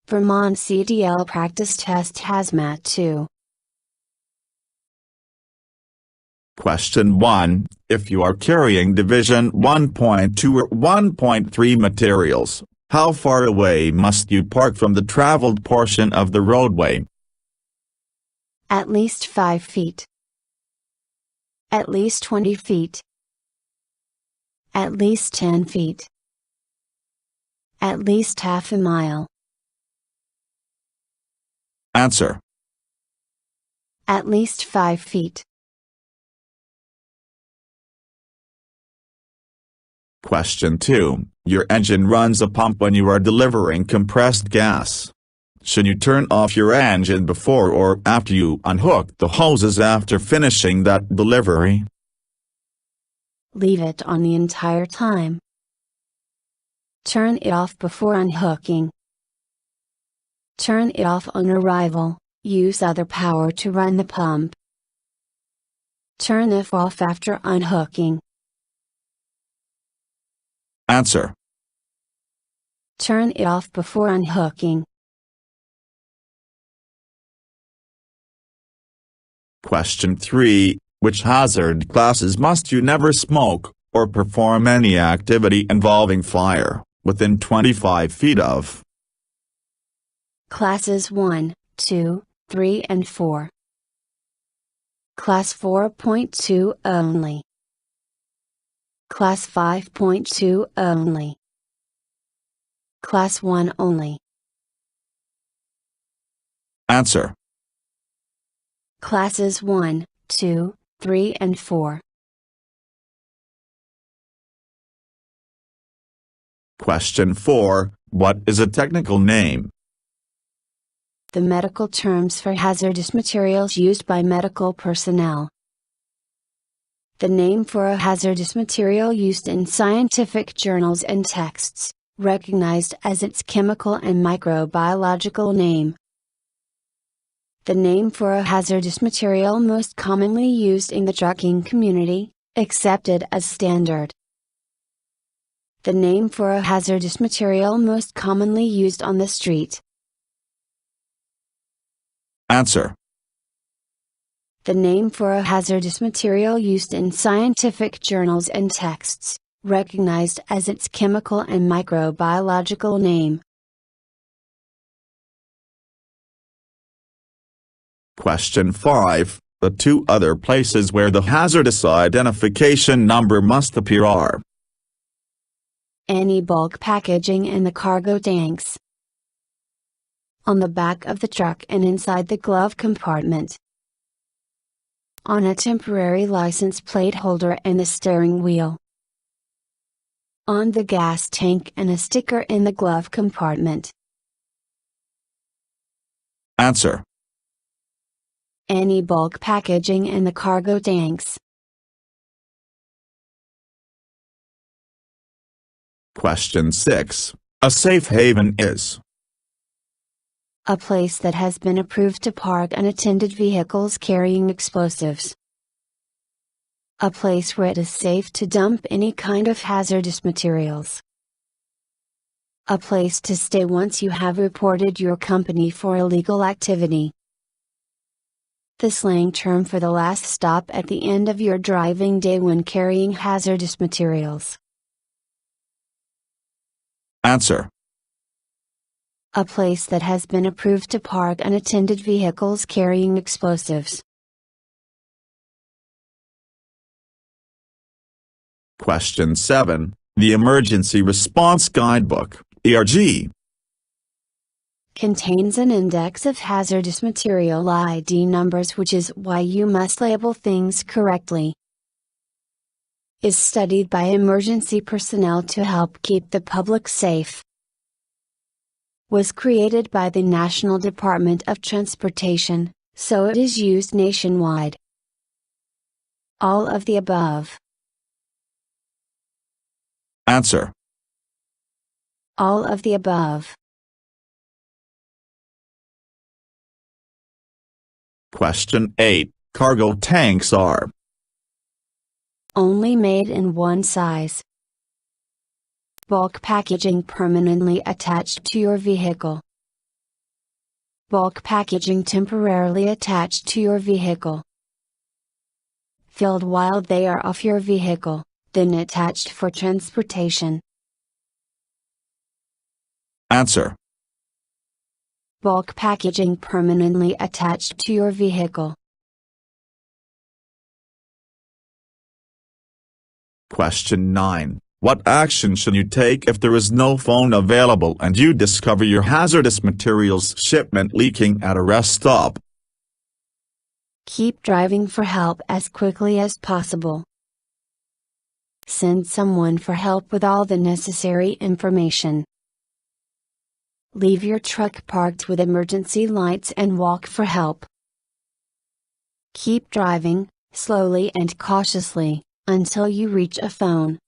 Vermont CDL Practice Test Hazmat 2. Question 1. If you are carrying Division 1.2 or 1.3 materials, how far away must you park from the traveled portion of the roadway? At least 5 feet. At least 20 feet. At least 10 feet. At least half a mile. Answer. At least 5 feet. Question 2. Your engine runs a pump when you are delivering compressed gas. Should you turn off your engine before or after you unhook the hoses after finishing that delivery? Leave it on the entire time. Turn it off before unhooking. Turn it off on arrival. Use other power to run the pump. Turn it off after unhooking. Answer. Turn it off before unhooking. Question 3. Which hazard classes must you never smoke, or perform any activity involving fire, within 25 feet of? Classes 1, 2, 3 and 4. Class 4.2 only. Class 5.2 only. Class 1 only. Answer. Classes 1, 2, 3 and 4. Question 4. What is a technical name? The medical terms for hazardous materials used by medical personnel. The name for a hazardous material used in scientific journals and texts, recognized as its chemical and microbiological name. The name for a hazardous material most commonly used in the trucking community, accepted as standard. The name for a hazardous material most commonly used on the street. Answer. The name for a hazardous material used in scientific journals and texts, recognized as its chemical and microbiological name. Question 5. The two other places where the hazardous identification number must appear are: any bulk packaging in the cargo tanks, on the back of the truck and inside the glove compartment, on a temporary license plate holder and the steering wheel, on the gas tank and a sticker in the glove compartment. Answer. Any bulk packaging in the cargo tanks. Question 6. A safe haven is: a place that has been approved to park unattended vehicles carrying explosives. A place where it is safe to dump any kind of hazardous materials. A place to stay once you have reported your company for illegal activity. The slang term for the last stop at the end of your driving day when carrying hazardous materials. Answer. A place that has been approved to park unattended vehicles carrying explosives. Question 7. The Emergency Response Guidebook, ERG, contains an index of hazardous material ID numbers, which is why you must label things correctly. Is studied by emergency personnel to help keep the public safe. Was created by the National Department of Transportation, so it is used nationwide. All of the above. Answer. All of the above. Question 8. Cargo tanks are: only made in one size. Bulk packaging permanently attached to your vehicle. Bulk packaging temporarily attached to your vehicle. Filled while they are off your vehicle, then attached for transportation. Answer. Bulk packaging permanently attached to your vehicle. Question 9. What action should you take if there is no phone available and you discover your hazardous materials shipment leaking at a rest stop? Keep driving for help as quickly as possible. Send someone for help with all the necessary information. Leave your truck parked with emergency lights and walk for help. Keep driving, slowly and cautiously, until you reach a phone.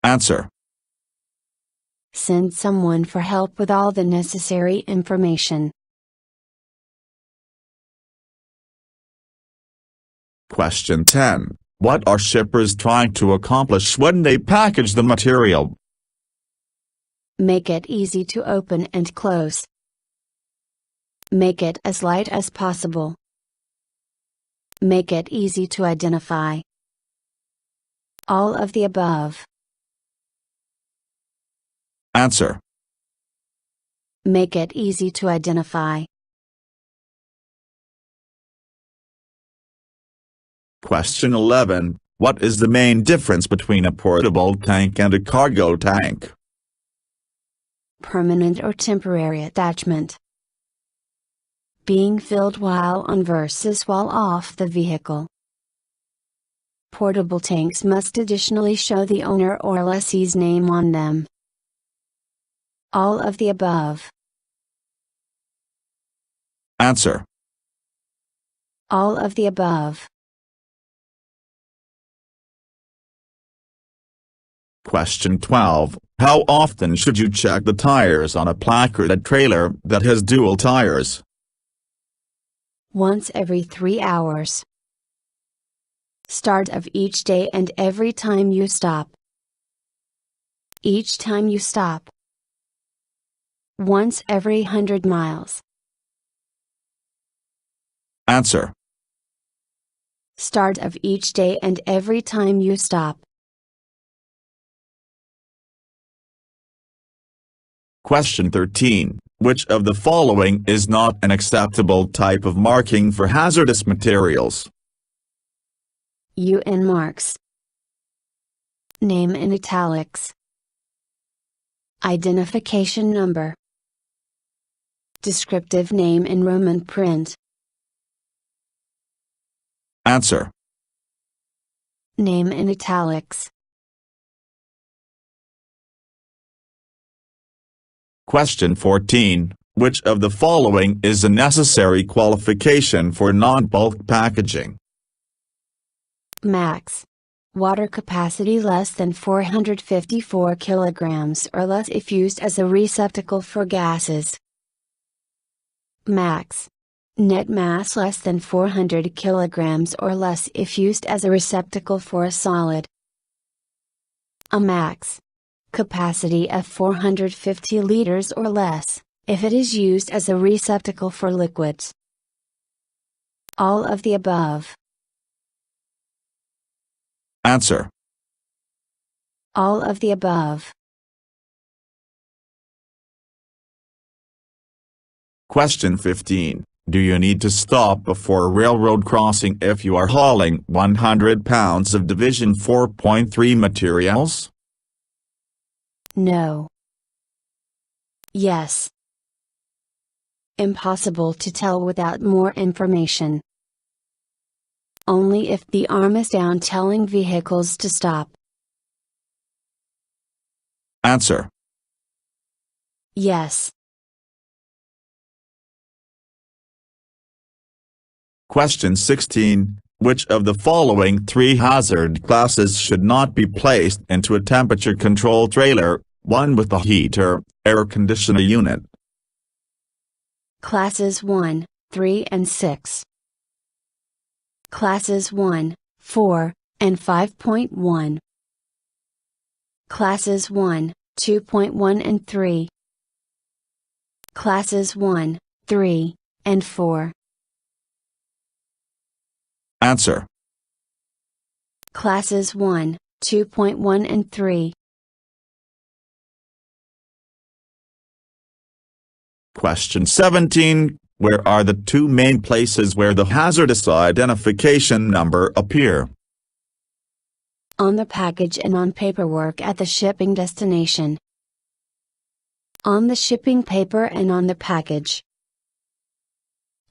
Answer. Send someone for help with all the necessary information. Question 10. What are shippers trying to accomplish when they package the material? Make it easy to open and close. Make it as light as possible. Make it easy to identify. All of the above. Answer. Make it easy to identify. Question 11. What is the main difference between a portable tank and a cargo tank? Permanent or temporary attachment. Being filled while on versus while off the vehicle. Portable tanks must additionally show the owner or lessee's name on them. All of the above. Answer. All of the above. Question 12. How often should you check the tires on a placarded trailer that has dual tires? Once every 3 hours. Start of each day and every time you stop. Each time you stop. Once every 100 miles. Answer. Start of each day and every time you stop. Question 13. Which of the following is not an acceptable type of marking for hazardous materials? UN marks. Name in italics. Identification number. Descriptive name in Roman print. Answer. Name in italics. Question 14. Which of the following is a necessary qualification for non-bulk packaging? Max. Water capacity less than 454 kilograms or less if used as a receptacle for gases. Max. Net mass less than 400 kilograms or less if used as a receptacle for a solid. A max. Capacity of 450 liters or less, if it is used as a receptacle for liquids. All of the above. Answer. All of the above. Question 15. Do you need to stop before a railroad crossing if you are hauling 100 pounds of Division 4.3 materials? No. Yes. Impossible to tell without more information. Only if the arm is down telling vehicles to stop. Answer. Yes. Question 16. Which of the following 3 hazard classes should not be placed into a temperature-controlled trailer, one with a heater, air conditioner unit? Classes 1, 3 and 6. Classes 1, 4, and 5.1. Classes 1, 2.1 and 3. Classes 1, 3, and 4. Answer. Classes 1, 2.1 and 3. Question 17. Where are the two main places where the hazardous identification number appear? On the package and on paperwork at the shipping destination. On the shipping paper and on the package.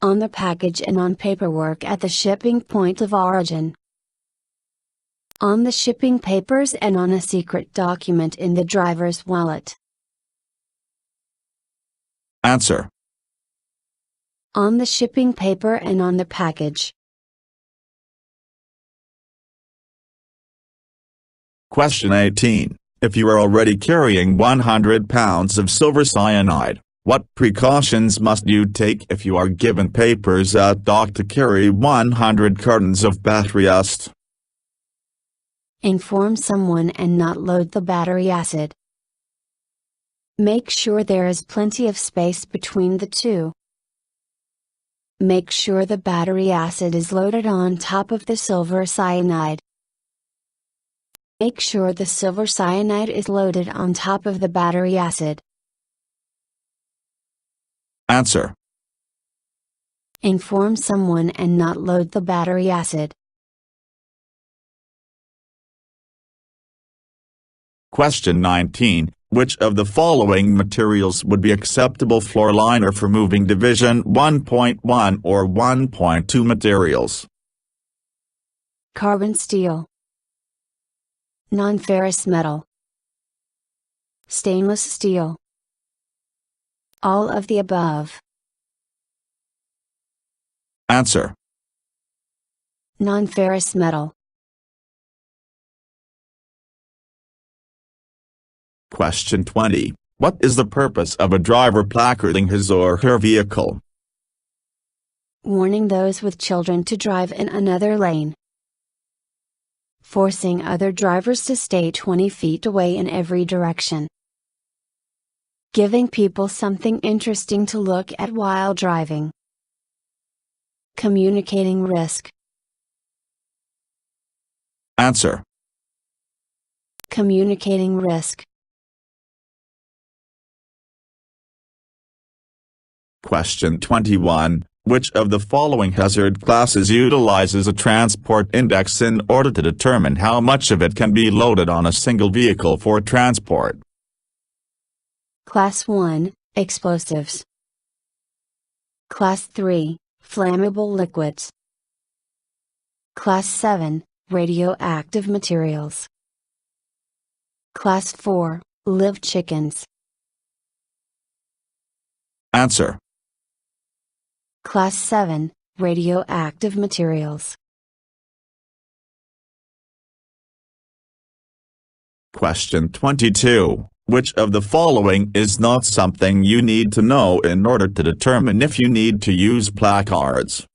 On the package and on paperwork at the shipping point of origin. On the shipping papers and on a secret document in the driver's wallet. Answer. On the shipping paper and on the package. Question 18. If you are already carrying 100 pounds of silver cyanide, what precautions must you take if you are given papers at dock to carry 100 cartons of battery acid? Inform someone and not load the battery acid. Make sure there is plenty of space between the two. Make sure the battery acid is loaded on top of the silver cyanide. Make sure the silver cyanide is loaded on top of the battery acid. Answer. Inform someone and not load the battery acid. Question 19. Which of the following materials would be acceptable floor liner for moving Division 1.1 or 1.2 materials? Carbon steel. Non-ferrous metal. Stainless steel. All of the above. Answer. Non-ferrous metal. Question 20. What is the purpose of a driver placarding his or her vehicle? Warning those with children to drive in another lane. Forcing other drivers to stay 20 feet away in every direction. Giving people something interesting to look at while driving. Communicating risk. Answer. Communicating risk. Question 21. Which of the following hazard classes utilizes a transport index in order to determine how much of it can be loaded on a single vehicle for transport? Class 1, explosives. Class 3, flammable liquids. Class 7, radioactive materials. Class 4, live chickens. Answer. Class 7, radioactive materials. Question 22. Which of the following is not something you need to know in order to determine if you need to use placards?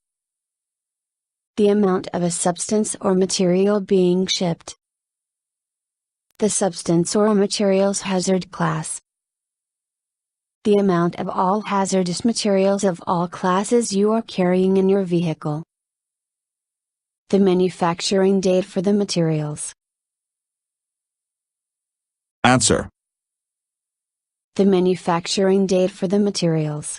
The amount of a substance or material being shipped. The substance or material's hazard class. The amount of all hazardous materials of all classes you are carrying in your vehicle. The manufacturing date for the materials. Answer. The manufacturing date for the materials.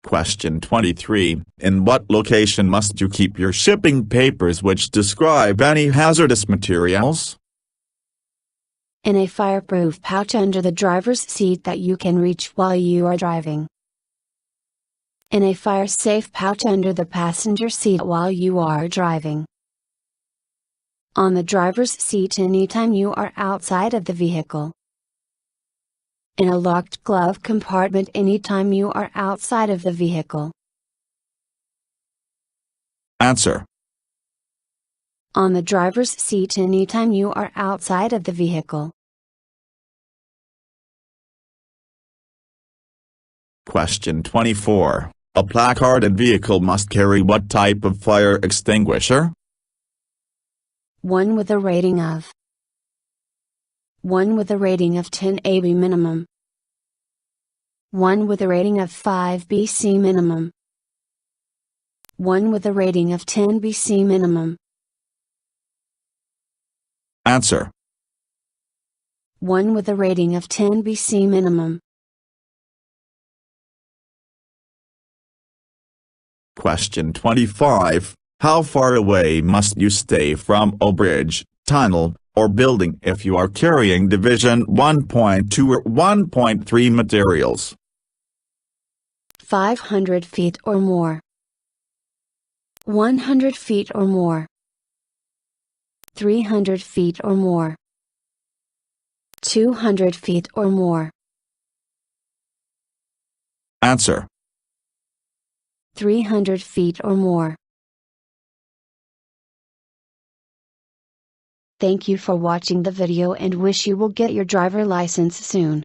Question 23. In what location must you keep your shipping papers which describe any hazardous materials? In a fireproof pouch under the driver's seat that you can reach while you are driving. In a fire-safe pouch under the passenger seat while you are driving. On the driver's seat anytime you are outside of the vehicle. In a locked glove compartment anytime you are outside of the vehicle. Answer. On the driver's seat anytime you are outside of the vehicle. Question 24. A placarded vehicle must carry what type of fire extinguisher? One with a rating of 1 with a rating of 10 AB minimum. 1 with a rating of 5 BC minimum. 1 with a rating of 10 BC minimum. Answer. 1 with a rating of 10 BC minimum. Question 25. How far away must you stay from a bridge, tunnel, or building if you are carrying Division 1.2 or 1.3 materials? 500 feet or more. 100 feet or more. 300 feet or more. 200 feet or more. Answer. 300 feet or more. Thank you for watching the video and wish you will get your driver license soon.